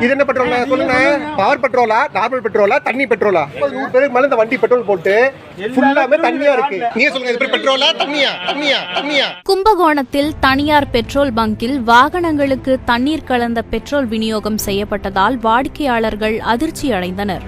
இது என்ன பெட்ரோல் சொல்லுங்க? பவர் பெட்ரோலா, நார்மல் பெட்ரோலா, தண்ணி பெட்ரோலா? 100 பேருக்கு மேல இந்த வண்டி பெட்ரோல் போட்டு ஃபுல்லாமே தண்ணியா இருக்கு. நீங்க சொல்லுங்க, இது பெட்ரோலா தண்ணியா? தண்ணியா தண்ணியா? கும்பகோணத்தில் தனியார் பெட்ரோல் பங்கில் வாகனங்களுக்கு தண்ணீர் கலந்த பெட்ரோல் விநியோகம் செய்யப்பட்டதால் வாடிக்கையாளர்கள் அதிர்ச்சி அடைந்தனர்.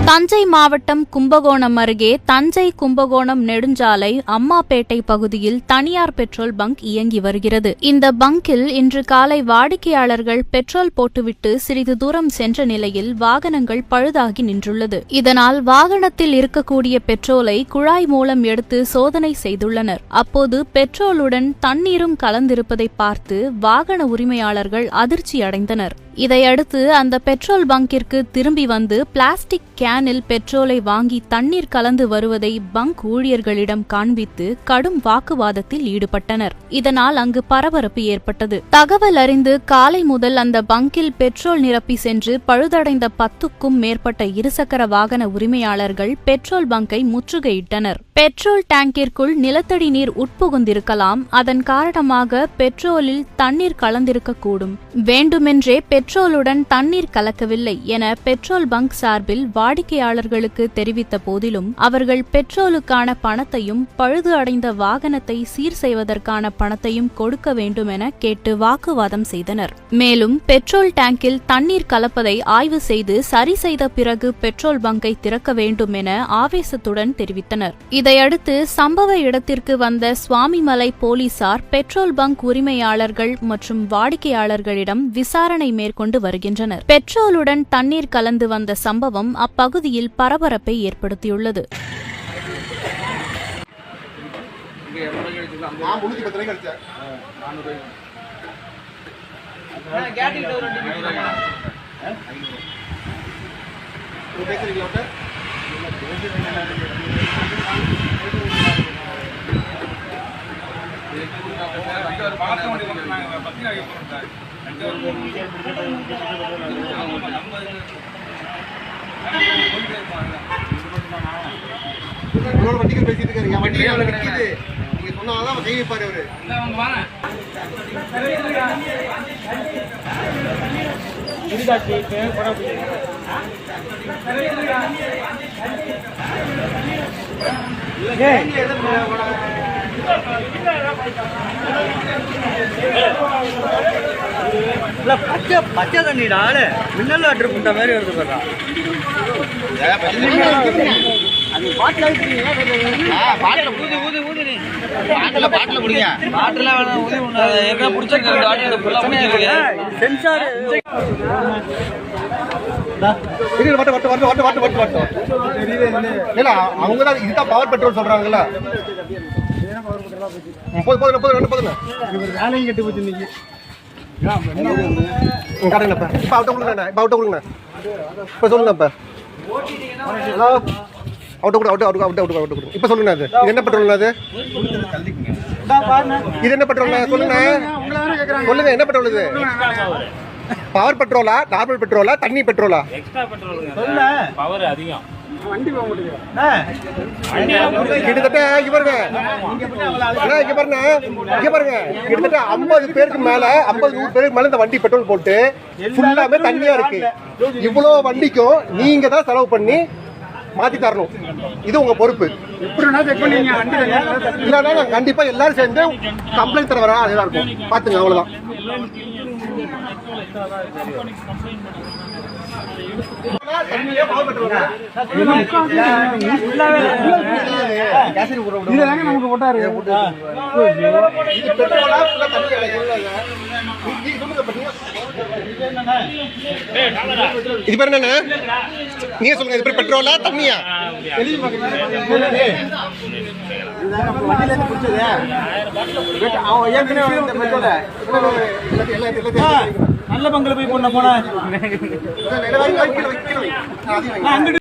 தஞ்சை மாவட்டம் கும்பகோணம் அருகே தஞ்சை கும்பகோணம் நெடுஞ்சாலை அம்மாப்பேட்டை பகுதியில் தனியார் பெட்ரோல் பங்க் இயங்கி வருகிறது. இந்த பங்கில் இன்று காலை வாடிக்கையாளர்கள் பெட்ரோல் போட்டுவிட்டு சிறிது தூரம் சென்ற நிலையில் வாகனங்கள் பழுதாகி நின்றுள்ளது. இதனால் வாகனத்தில் இருக்கக்கூடிய பெட்ரோலை குழாய் மூலம் எடுத்து சோதனை செய்துள்ளனர். அப்போது பெட்ரோலுடன் தண்ணீரும் கலந்திருப்பதை பார்த்து வாகன உரிமையாளர்கள் அதிர்ச்சி அடைந்தனர். இதையடுத்து அந்த பெட்ரோல் பங்கிற்கு திரும்பி வந்து பிளாஸ்டிக் கேனில் பெட்ரோலை வாங்கி தண்ணீர் கலந்து வருவதை பங்க் ஊழியர்களிடம் காண்பித்து கடும் வாக்குவாதத்தில் ஈடுபட்டனர். இதனால் அங்கு பரபரப்பு ஏற்பட்டது. தகவல் அறிந்து காலை முதல் அந்த பங்கில் பெட்ரோல் நிரப்பி சென்று பழுதடைந்த 10க்கும் மேற்பட்ட இருசக்கர வாகன உரிமையாளர்கள் பெட்ரோல் பங்கை முற்றுகையிட்டனர். பெட்ரோல் டேங்கிற்குள் நிலத்தடி நீர் உட்புகுந்திருக்கலாம். அதன் காரணமாக பெட்ரோலில் தண்ணீர் கலந்திருக்கக்கூடும். வேண்டுமென்றே பெட்ரோலுடன் தண்ணீர் கலக்கவில்லை என பெட்ரோல் பங்க் சார்பில் வாடிக்கையாளர்களுக்கு தெரிவித்த போதிலும் அவர்கள் பெட்ரோலுக்கான பணத்தையும் பழுது அடைந்த வாகனத்தை சீர் செய்வதற்கான பணத்தையும் கொடுக்க வேண்டும் என கேட்டு வாக்குவாதம் செய்தனர். மேலும் பெட்ரோல் டேங்கில் தண்ணீர் கலப்பதை ஆய்வு செய்து சரி செய்த பிறகு பெட்ரோல் பங்கை திறக்க வேண்டும் என ஆவேசத்துடன் தெரிவித்தனர். இதையடுத்து சம்பவ இடத்திற்கு வந்த சுவாமிமலை போலீசார் பெட்ரோல் பங்க் உரிமையாளர்கள் மற்றும் வாடிக்கையாளர்களிடம் விசாரணை மேற்கொண்டு வருகின்றனர். பெட்ரோலுடன் தண்ணீர் கலந்து வந்த சம்பவம் அப்பகுதியில் பரபரப்பை ஏற்படுத்தியுள்ளது. வண்டிகள் பேசிட்டு இருக்காரு. வண்டி நிக்குது, நீங்க சொன்னாதான் செய்ய வைப்பாரு அவரு. பச்சை தண்ணிடா மின்னல் வாட்டர் புண்ட மாதிரி வருது பாரு. அவங்கதான் இதுதான் பவர் பெட்ரோல் சொல்றாங்கல்ல. வேலையும் கட்டி போச்சு இன்னைக்கு. கரெக்டாப்பா. இப்ப அவுட்ட கொடுங்க, இப்ப அவுட்ட கொடுங்க. இப்ப சொல்லுங்கப்பா. ஹலோ, அவுட்ட கொடு, அவுட்ட அவுட்ட அவுட்ட அவுட்ட கொடு. இப்ப சொல்லுங்க, அது இது என்ன பெட்ரோல்? அது இது என்ன பெட்ரோல் சொல்லுங்க? சொல்லுங்க, என்ன பெட்ரோல் இது? பவர் பெட்ரோலா, நார்மல் பெட்ரோலா, தண்ணி பெட்ரோலா? பவர் அதிகம். கிட்டத்தட்ட இங்க பாருங்க கிட்டத்தட்ட 50 பேருக்கு மேல 50-100 பேருக்கு மேல இந்த வண்டி பெட்ரோல் போட்டு ஃபுல்லாமே தண்ணியா இருக்கு. இவ்வளவு வண்டிக்கும் நீங்க தான் செலவு பண்ணி மாத்தி தரணும். இது உங்க பொறுப்பு. இல்லன்னா கண்டிப்பா எல்லாரும் சேர்ந்து கம்ப்ளைண்ட் தர வர அதே இருக்கும். பாத்துங்க, அவ்வளவுதான். நமக்கு போட்டாரு. இது பேர் என்ன? நீங்க சொல்லுங்க, இது பேர் பெட்ரோலா தண்ணியா? நல்ல பங்கில் போய் போன போனா